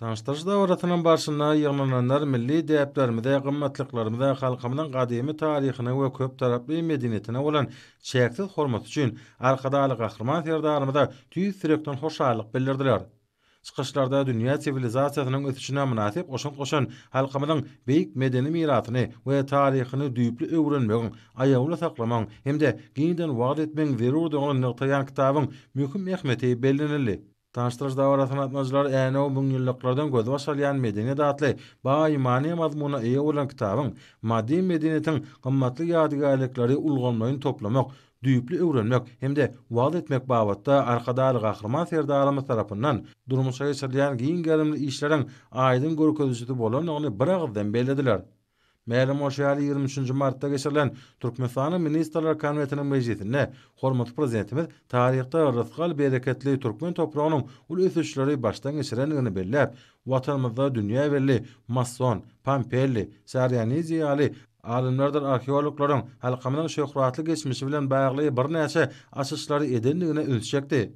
Tanıştırıcı dawratynyň başynda ýygnalanlar milli däplerimize, gymmatlyklarymize, halkymyzyň gadymy taryhyna we köp taraply medeniýetine bolan çäksiz hormat üçin arkadaly gahrman serdarymyza tüýs sürekden hoşallyk bildirdiler. Çykyşlarda dünýä sivilizasiýasynyň ösüşine münasip goşan halkymyzyň beýik medeni mirasyny we taryhyny düýpli öwrenmegiň, aýawla saklamagyň hemde giňden wagt etmegiň zerur döňen noktaýan kitabyň möhüm ähmeti bellenildi. Tanıştırıcı dawratyny atmajylar äne o müň ýyllyklarydan göz başalýan medeniýet atly baýmany mazmuna eýe bolan kitabyň maddi medeniýetiň gymmatly ýadygärlikleri ulgamlaryny toplamak, düýpli öwrenmek hemde wagt etmek babatda arkadaly gahrman serdarymyz tarapyndan durmuşa geçirilýän giň gerimli işleriň aýdyn görkezýüsi bolanyny bir agzdan bellediler. Mälim oşaly 23 martda geçirilen Türkmenistanyň Ministrler Konwentiniň mejlisinde hormatly prezidentimiz taryhda rızgal bereketli Türkmen topragynyň ul ösüşleri başdan geçirenligini belläp, watanymyzda dünýä belli Mason, Pampelli, Saryanizi ýaly alimlerden arkeologlaryň halkymyzyň şöhratly geçmişi bilen baýagly bir näçe açyşlary edenligine ölçekdi.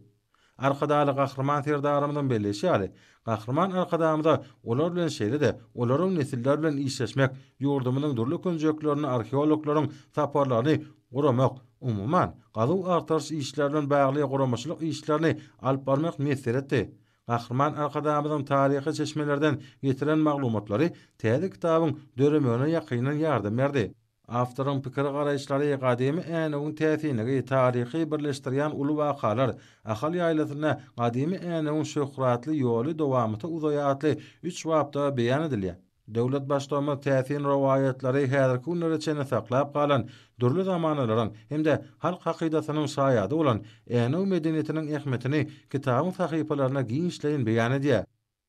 Arkadaly gahrman serdarymyzyň belleşi ýaly gahrman arkadamyza olar bilen şeýle-de olaryň nesiller bilen işleşmek, ýurdumynyň durly könjeklerini arkeologlaryň taparlaryny guramak, umuman gazyw artarş işler bilen baýagly guramaçylyk işlerini alyp barmak mesele etdi. Gahrman arkadamyzyň taryhy çeşmelerden getiren maglumatlary täze kitabyň döremegine ýakynan ýardam berdi. Awtoryň pikir garaýşlary gadymy änewiň täsirine taryhy birleşdirýän uly wakalar, ahal ýaýlasyna gadymy änewiň şöhratly ýoly dowamyty uzayatly 3 wagtda beýan edilýär. Döwlet başlama täsirin rowayatlary häzirki günlere çene saklap galan durly zamanlaryň hemde halk hakydatynyň şaýady bolan änew medeniýetiniň ähmetini kitabyň sahypalaryna giňişleýin beýan edýär.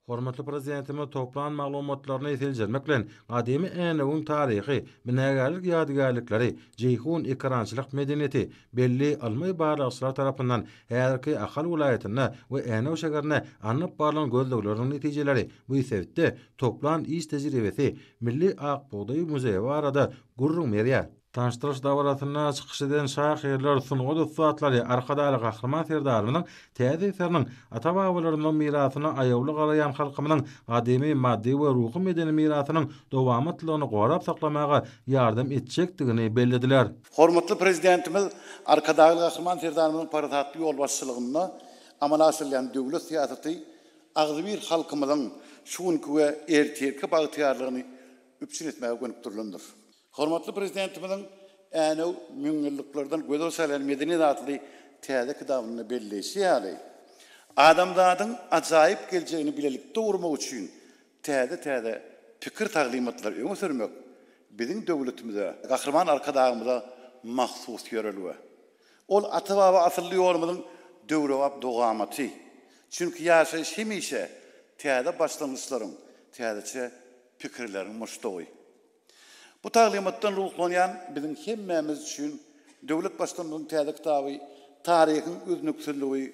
Hormatly prezidentimiz toplan maglumatlaryny eseljermek bilen gadymy änewiň taryhy, binägärlik ýadygärlikleri, jeyhun ekrançylyk medeniýeti, belli almy baragçylar tarapyndan häzirki Ahal vilayatyna we Änew şäherine anyp barylan gözlegleriň netijeleri bu sebäpde toplan iş tejribesi Milli Akbuğday Muzeyi barada gurrun berýär. Tanıştırış dawratyna çykyş eden şahyrlar sunugy satlary arkadaly gahrman serdarymyň täze eseriniň ata-babalarynyň mirasyna aýawly garaýan halkymyň gadymy maddi we ruhy medeni mirasynyň dowamytlygyny gorap saklamaga ýardam etjekdigini bellediler. Hormatly prezidentimiz arkadaly gahrman serdarymyň paratly ýol başçylygyna amala asyrlan döwlet siýasaty agzybir halkymyň şuňky we ertirki bagtyarlygyny üpsün etmäge gönükdirlendir. Hormatly prezidentimiň änew müňilliklerden göz başalan medeniýet atly täze kitabyny belleşi ýaly. Adamzadyň ajaýyp geljegini bilelikde urmak üçin täze pikir taglimatlar öňe sürmek biziň döwletimize, gahrman arkadagymyza mahsus ýörelwe. Ol ata-baba asylly ýolumyzyň döwrewap dogamaty. Çünki ýaşaýyş hemişe täze başlangyçlaryň, täzeçe pikirleriň muşdogy. Bu taglimatdan ruhlanýan biziň hemmemiz üçin döwlet başlanmagyň täze kitaby, taryhyň öznükçüligi,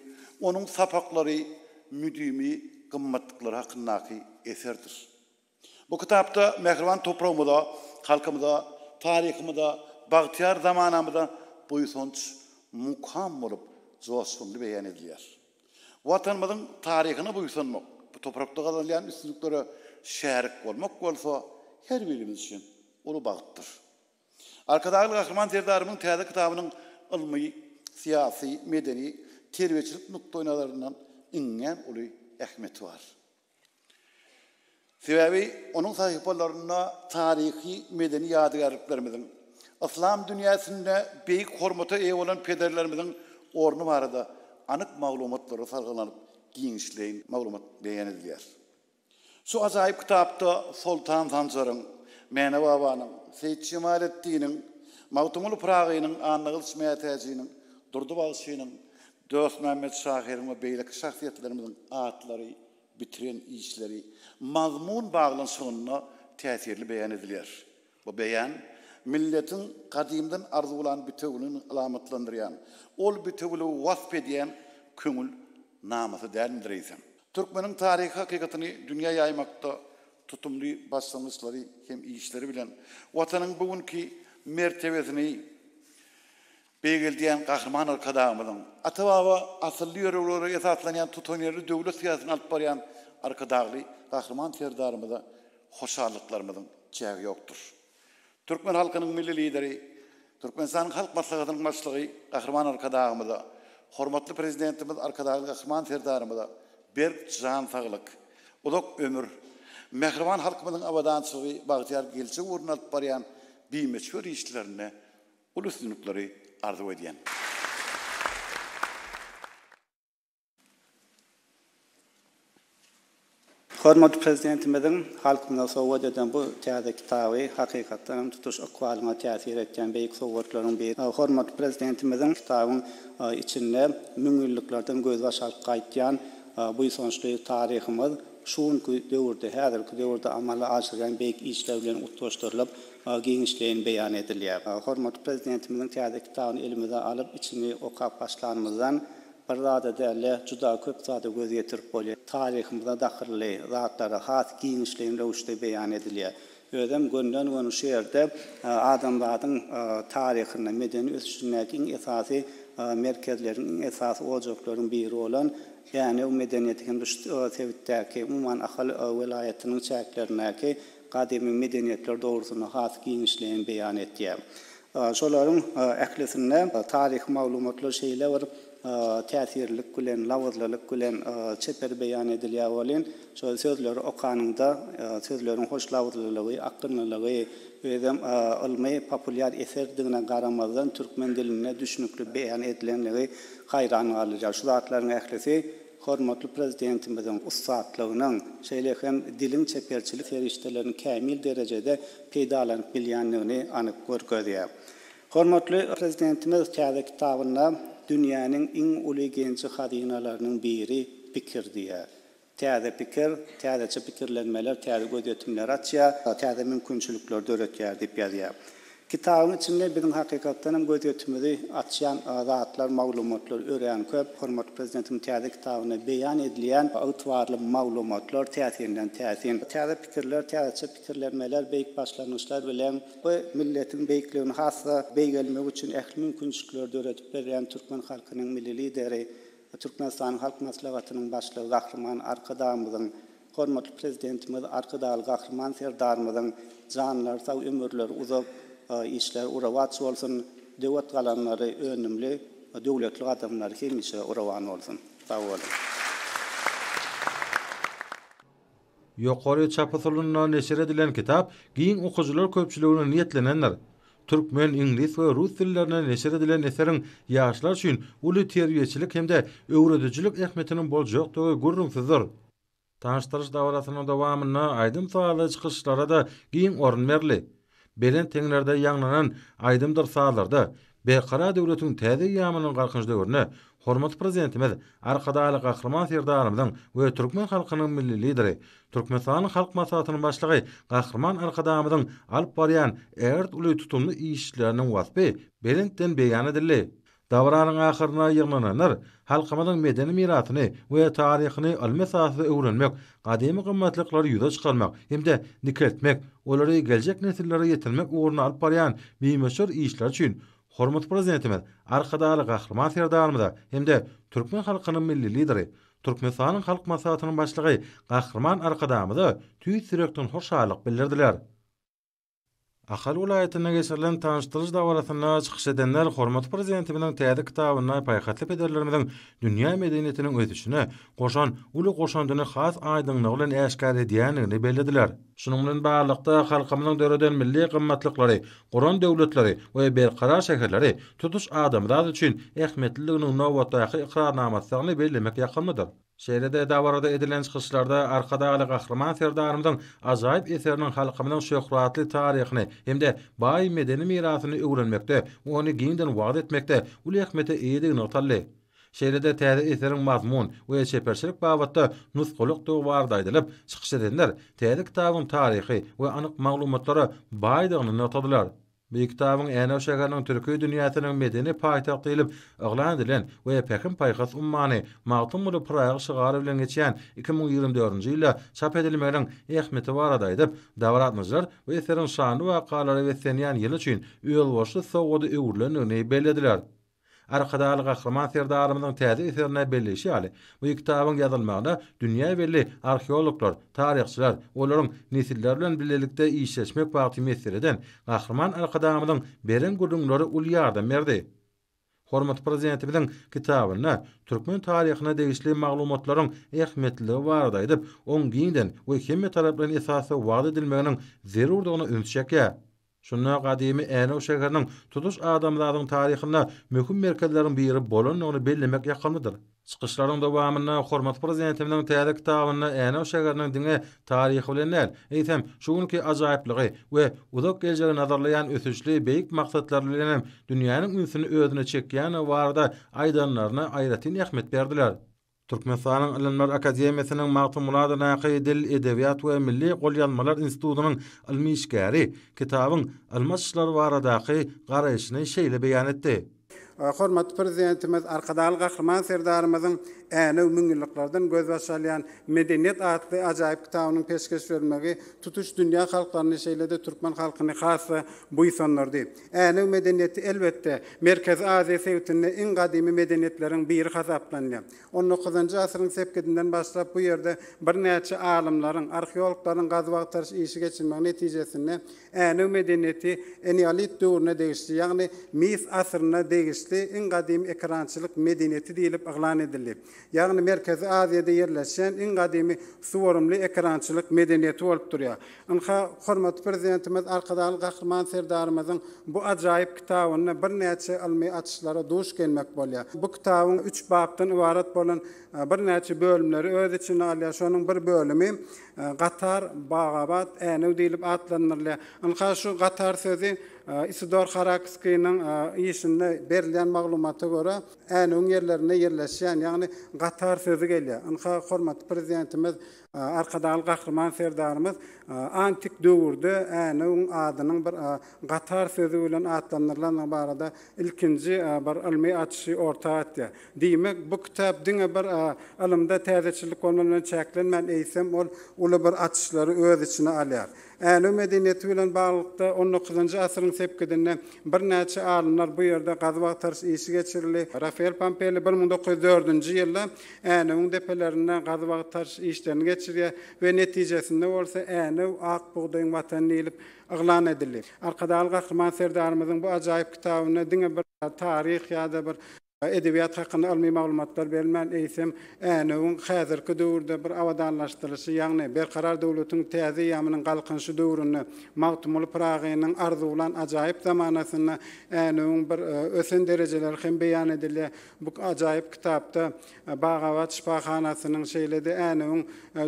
onuň sapaklary, müdimi, gymmatlyklary hakyndaky eserdir. Bu kitapda Mehriban toprağımyza, halkymyza, taryhymyza, bagtyar zamanamyza boýsunç mukam bolup joşgunly beýan edilýär. Watanymyzyň taryhyny boýsunmak, bu toprakda gazanýan üstünliklere şärik bolmak bolsa her birimiz üçin ulu bagtdyr. Arkadaly gahrman serdarymyň täze kitabynyň ilmi, siýasy, medeni, terbiýeçilik nukdaýlaryndan iňen uly ähmeti bar. Sebäbi onuň sahypalaryna taryhy, medeni ýadygärliklerimiziň İslam dünýäsinde beýik hormata eýe bolan pederlerimiziň ornu barada anyk maglumatlary sargylanyp giňişleýin maglumat beýan edilýär. Şu ajaýyp kitapda Sultan Sanjaryň, Mäne babanyň, Seyit Cemaletdiniň, Mawtumul Pragynyň, Annagyl Smeýatäjiniň, Durdy Bagşynyň, Döwlet Mehmet Şahyryň we beýleki şahsiýetlerimiziň atlary, bitiren işleri mazmun baglanşygyna täsirli beýan edilýär. Bu beýan milletin kadimden arzulan bütüwlüni alamatlandyrýan, ol bütüwlü wasp edýän köňül namasy dälindirýär. Türkmeniň taryhy hakykatyny dünýä ýaymakda tutumly başlangyçlary hem işleri bilen watanyň bugünkü mertebesini beýgeldiýän gahrman arkadamyň ata-baba asylly ýörelere esaslanýan tutanýary döwlet siýasatyny alyp barýan arkadagly gahryman serdarymyza hoşallıklarymyzyň çägi ýokdur. Türkmen halkynyň milli lideri, Türkmenistan halk maslahatynyň başlygy gahryman arkadagymyza, hormatly prezidentimiz arkadagy gahryman serdarymyza bir can saglyk, uzak ömür, mehriban halkymyzyň abadançylygy bagtyar gelçe urnalyp barýan bimeçgör işlerine ulus ünükleri arzu edýän. Hormatly prezidentimizin halkymyza sowgat eden bu täze kitaby hakykatdan tutuş akwalyna täsir etýän beýik sowgatlaryň biri. Hormatly prezidentimizin kitabyň içinde müňilliklerden göz başalyp gaýtýan bu soňçly taryhymy şuňky döwürde, häzirki döwürde amala aşyran beýik işler bilen utgaşdyrylyp giňişleýän beýan edilýär. Hormatly prezidentimizin täze kitabyny elimize alyp içini okap başlanmazdan bir zada däle juda köp zada göz getirip bolýar. Taryhymyza dahirli zatlara has giňişleýän rewişde beýan edilýär. Özüm günden onu şeýerde adamlaryň taryhyny, medeni ösüşündäki esasy merkezleriň, esasy ojaklaryň biri bolan, ýani o medeniýetiň sevitdäki umman ahal welaýatynyň çäklerindäki gadymy medeniýetler dogrusyna has giňişleýän beýan etýär. Şolaryň ählisinde taryh maglumatlary şeýle bir täsirlik bilen, lawazlyk bilen çeper beýan edilýär bolan. Şo sözleri okanyňda sözleriň hoş lawazlylygy, akynlylygy we ilmi populyar eserdigine garamazdan türkmen diline düşnükli beýan edilenligi haýran galýar. Şu zatlaryň ählisi hormatly prezidentimizin ustadlygynyň şeýle hem dilin çeperçilik feriştelerini kämil derejede peýdalanyp bilýänligini anyk görkezýär. Hormatly prezidentimiz täze kitabyna dünýäniň iň uly gençi hadinalarynyň biri pikir diýär. Täze pikir, täze pikirlenmeler, täze gözetimler açýar, täze mümkinçilikler döretýär diýip ýazýar. Kitabyň içinde bizim hakykatdan hem gözetimizi açýan zatlar, maglumatlar ören köp. Hormatly prezidentim täze kitabyna beýan edilýän ýetwarly maglumatlar täsirinden täsin. Täze pikirler, täze pikirlenmeler, beýik başlanýyşlar bilen bu milletiň beýikligini hassa beýgelmek üçin ähli mümkinçilikler döretip berýän türkmen halkynyň milli lideri, Türkmenistan halk maslahatynyň başlygy gahryman arkadagymyzyň, hormatly prezidentimiz arkadagy gahryman serdarymyzyň janlar sag ömürler uzak işler urawat bolsun, döwlet galanlary önümli, döwletli adamlar hemişe urawan bolsun. Sag bolun. Ýokary çapysylyna neşir edilen kitap giň okujular köpçüligine niýetlenenler. Türkmen, İnglis we rus dillerine neşir edilen eseriň ýaşlar üçin uly terbiýeçilik hemde öwredijilik ähmetiniň boljokdygy gurrumsyzdyr. Tanıştırış dawrasynyň dowamyna aýdym saly çykyşlara da giň orun berli. Belen teňlerde ýanglanan aýdymdyr salarda beqara döwletiň täze ýamynyň garkynç döwrüne hormatly prezidentimiz arkadaly gahryman serdarymyzyň we türkmen halkynyň milli lideri, Türkmenistan halk maslahatynyň başlygy gahryman arkadamyzyň alyp barýan ert uly tutumly işleriniň wasby belentden beýan edildi. Davranyň ahyryna ýyglananlar halkymyzyň medeni mirasyny we taryhyny ilmi esasy öwrenmek, gadymy gymmatlyklary ýüze çykarmak hemde dikeltmek, olary geljek nesillere ýetirmek ugruna alyp barýan bimeşhur işler üçin hormatly prezidentimiz arkadaly gahryman serdarymyza hemde türkmen halkynyň milli lideri, Türkmenistanyň halk maslahatynyň başlygy gahryman arkadamyza tüý sürekden hoşalyk bildirdiler. Ahal welaýatyna geçirilen tanıştırış dawrasyna çykyş edenler hormatly prezidentimiň täze kitabyna paýhatly pederlerimiziň dünýä medeniýetiniň ötüşine goşan uly goşandyny has aýdynlyk bilen äşkar edýänligini bellädiler. Şunuň bilen barlykda halkymyzyň döreden milli gymmatlyklary, Guran döwletleri we berqarar şäherleri tutuş adamlar üçin ähmetliliginiň nowatdaky iqrarnamasyny bellemek ýakynmydyr. Şeýlede dawarda edilen çykyşlarda arkadaly gahryman serdarymyzyň ajaýyp eseriniň halkymyzyň şöhratly taryhyny hemde baý medeni mirasyny öwrenmekde, ony giňden wagt etmekde uly ähmete eýedigini ataldy. Şeýlede täze eseriň mazmun we çeperçilik babatda nusgulyk dogwary aýdylyp çykyş edenler täze kitabyň taryhy we anyk maglumatlary baýdygyny atadylar. Bu kitabyň ene şäheriniň türkü dünýäsiniň medeni paýtagty edilip eglan edilen we Pekin paýhas ummany magtymly Praga şygary bilen geçýän 2024-nji ýylda çap edilmeginiň ähmeti barada aýdyp, dawratmyjlar we eseriň şanly wakalary we senýän ýyl üçin öýelbaşy sowgady öwürlendigini bellediler. arkadaly gahryman serdarymyzyň täze eserine belleşi ýaly. Bu kitabyň ýazylmagyna dünýä belli arheologlar, taryhçylar, olaryň nesiller bilen birlelikde işleşmek wagty mesele eden gahryman arkadamyzyň beren gurulňlary ul ýardam berdi. Hormat prezidentimiň kitabyna türkmen taryhyna degişli maglumatlaryň ähmiýetligi barada edip, oň giňden we hemme taraplardan esasy wagt edilmeginiň zerurdygyna öňçekýär. Şunda gadymy Änew şäheriniň tutuş adamlaryň taryhyna möhüm merkezleriň biri bolanyny bellemek ýakyndyr. Çykyşlaryň dowamyna hormat prezidentimiň täze kitabyna Änew şäheriniň diňe taryhy bilen eýsem şuňky ajaýyplygy we uzak geljegi nazarlayan ösüşli beýik maksatlar bilen dünýäniň ünsüni özüne çekýän barada aýdanlaryna aýratyn ähmet berdiler. Türkmenistanyň Ilimler Akademiýasynyň magtumulady Naky Dil, Edebiýat we Milli Golýanmalar Institutynyň ilmi işgäri kitabyň almaslar baradaky garaýyşyny şeýle beýan etdi. Hormatly prezidentimiz arkadaly gahryman serdarymyzyň Änew müňilliklerden göz başalayan Medeniýet adly ajaýyp kitabynyň peşkeş bermegi tutuş dünýä halklaryny şeýlede türkmen halkyny hasy buýsanlardy. Änew medeniýeti elbetde Merkezi Aziýa sewtinde iň gadymy medeniýetleriň biri hasaplanýar. 19-njy asyryň sepkedinden başlap bu ýerde bir näçe alimlaryň, arheologlaryň gazyp işi geçirmegi netijesinde Änew medeniýeti Eneolit döwrüne degişli, ýagny Mis asyryna degişli iň gadymy ekrançylyk medeniýeti diýilip aglan edildi. Ýagny Merkezi Aziýada ýerleşen iň gadymy suwarymly ekrançylyk medeniýeti bolup durýar. Onha hormatly prezidentimiz arkadaly gahryman serdarymyzyň bu ajaýyp kitabyny bir näçe ilmi açyşlara duş gelmek bolýar. Bu kitabyň 3 babdan ibaret bolan bir näçe bölümleri öz içine alýar. Şonuň bir bölümi Gatar, Bagabat, Änew diýilip adlandyrylýar. Onha şu Gatar sözi Isidor Harakski'nin işinde berilen maglumata göre Änew yerlerine yerleşen, ýagny Gatar sözü gelýär. Onha hormatly prezidentimiz arkadaly gahryman serdarymyz antik döwürde Änew adynyň bir Gatar sözü bilen adlandyrylan barada ilkinji bir ilmi açyşy orta etdi. Diýmek bu kitap diňe bir ilimde täzeçilik bolmagyny çäklenmän eýsem ol bir açyşlary öz içine alýar. Änew medeniýeti bilen baglykda 19-njy asyryň sepkedinden bir näçe alimler bu ýerde gazyp tarys işi geçirildi. Rafael Pampeli 1904-nji ýylda Änewiň depelerine gazyp tarys işlerini geçirýär we netijesinde bolsa Änew ak buğdaýyň watany diýilip aglan edildi. Arkadaly gahryman serdarymyzyň bu ajaýyp kitabyna diňe bir taryh ýa-da bir edebiyat hakkında ilmi maglumatlar berilmän eýsem Änewiň häzirki döwürde bir awadanlaşdyryşy, ýagny berkarar döwletiň täze ýamynyň galkynşy döwrüne magtumly Pragynyň arzu bilen ajaýyp zamanasyna Änewiň bir ösen derejeler hem beýan edilýär. Bu ajaýyp kitapda Bagavat şifahanasynyň şeýlede Änewiň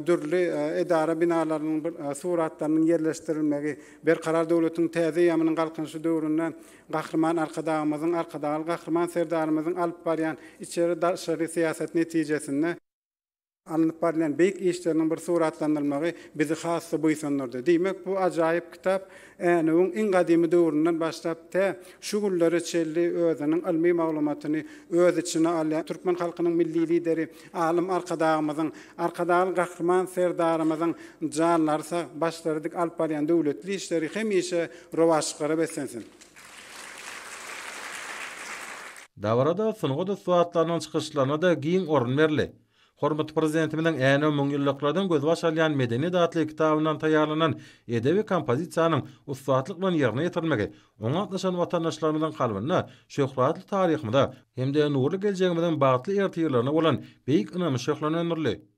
dürli edara binalarynyň bir suratlarynyň yerleşdirilmegi, berkarar döwletiň täze ýamynyň galkynşy döwrüne gahryman arkadamyzyň, arkadaly gahryman serdarymyzyň alyp barýan içeri daşary siýasat netijesinde alınıp barýan beýik işleriniň bir suratlandyrmagy bizi hasy buýsanlardy. Diýmek bu ajaýyp kitap Änewiň iň gadymy döwründen başlap şu günleri çelli özüniň ilmi maglumatyny öz içine alýan türkmen halkynyň milli lideri, alim arkadamyzyň, arkadaly gahryman serdarymyzyň janlarsa başlarydyk alyp barýan döwletli işleri hemişe rowaşyklary beslensin. Dawarada sunugyda suatlarynyň çykyşlaryna da giň orun berli. Hormatly prezidentimiň Änew müňilliklerden göz başalayan Medeniýet adly kitabynyň taýýarlanan edebi kompozisiýanyň ustadlyk bilen ýerine ýetirmegi oňa atnaşan watandaşlarymyzyň kalbyna şöhratly taryhymyza hem de nurly geljegimiziň bagtly ertirlerine bolan beýik ynamy şöhlanýarly.